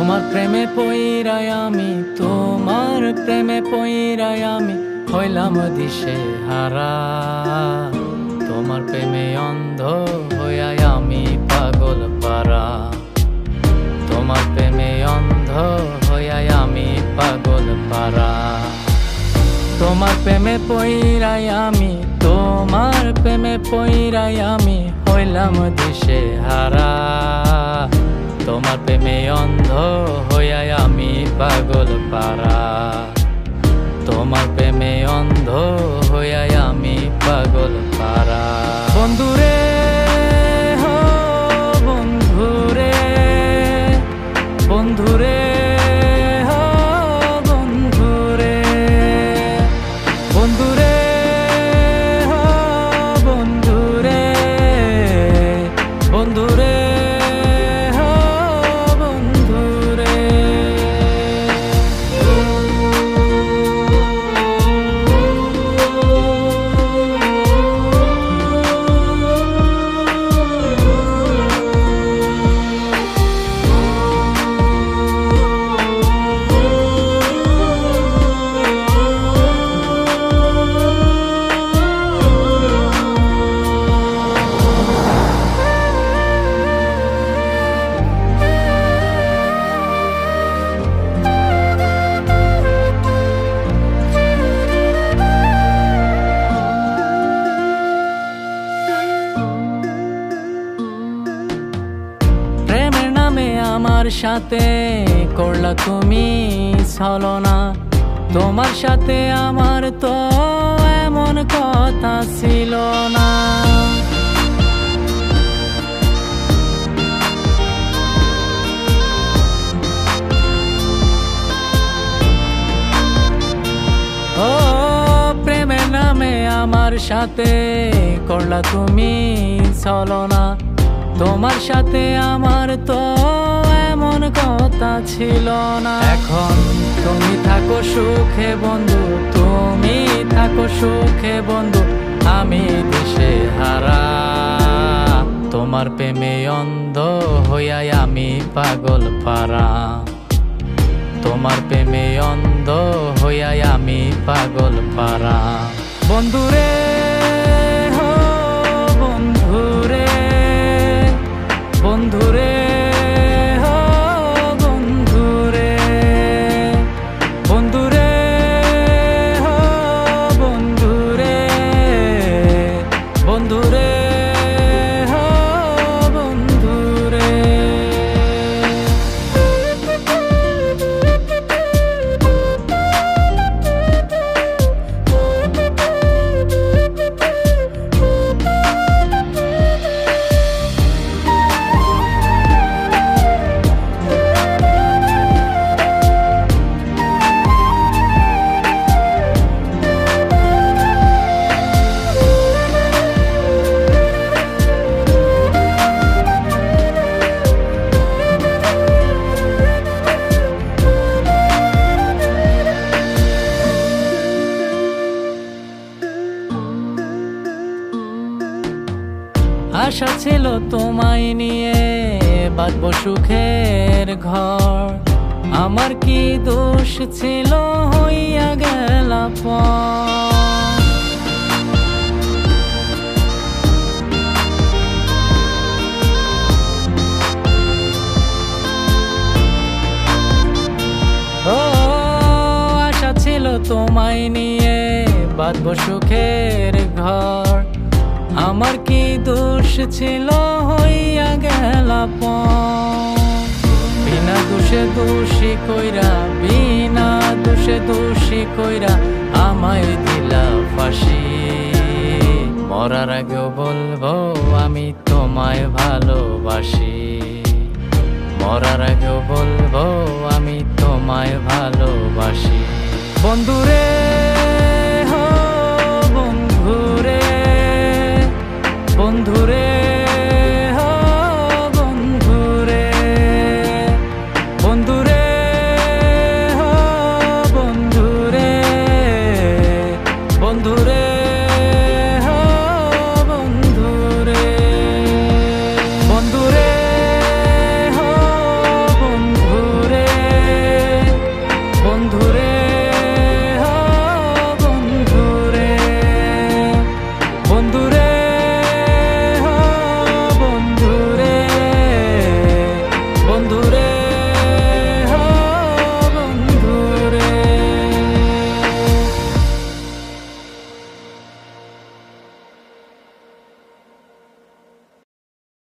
তোমার প্রেমে পইরাই আমি, তোমার প্রেমে পইরাই আমি হইলাম দিশে হারা। তোমার প্রেমে অন্ধ হইয়াই আমি পাগল পারা। তোমার প্রেমে অন্ধ হইয়াই আমি পাগল পারা। তোমার প্রেমে পইরাই আমি, তোমার প্রেমে পইরাই আমি হইলাম দিশে হারা। তোমার প্রেমে অন্ধ হইয়াই আমি পাগল পারা। তোমার প্রেমে অন্ধ হইয়াই আমি পাগল পারা। বন্ধুরে হো বন্ধুরে, বন্ধুরে হো বন্ধুরে, বন্ধুরে হো বন্ধুরে, বন্ধুরে হো বন্ধুরে। আমার সাথে করলা তুমি ছলনা, তোমার সাথে আমার তো এমন কথা ছিল না। ও প্রেমের নামে আমার সাথে করলা তুমি ছলনা, তোমার সাথে আমার তো এমন কথা ছিল না। এখন তুমি থাকো সুখে বন্ধু, তুমি থাকো সুখে বন্ধু, আমি দিশে হারা। তোমার প্রেমে অন্ধ হইয়াই আমি পাগল পারা। তোমার প্রেমে অন্ধ হইয়াই আমি পাগল পারা। বন্ধুরে হো বন্ধুরে, বন্ধুরে হো বন্ধুরে, বন্ধুরে হো বন্ধুরে, বন্ধুরে হো বন্ধুরে। আশা ছিল তোমায় নিয়ে বাঁধবো সুখের ঘর, আমার কি দোষ ছিল হইয়া গেলা পর। ও আশা ছিল তোমায় নিয়ে বাঁধবো সুখের ঘর, আমার কি দোষ ছিল হইয়া গেলা পর। বিনা দোষে দোষী কইরা, বিনা দোষে দোষী কইরা আমায় দিলা ফাঁসি। মরার আগেও বলবো আমি তোমায় ভালোবাসি। মরার আগেও বলবো আমি তোমায় ভালোবাসি। বন্ধুরে হো বন্ধুরে, বন্ধুরে হো বন্ধুরে, বন্ধুরে হো বন্ধুরে, বন্ধুরে হো বন্ধুরে, বন্ধুরে হো বন্ধুরে, বন্ধুরে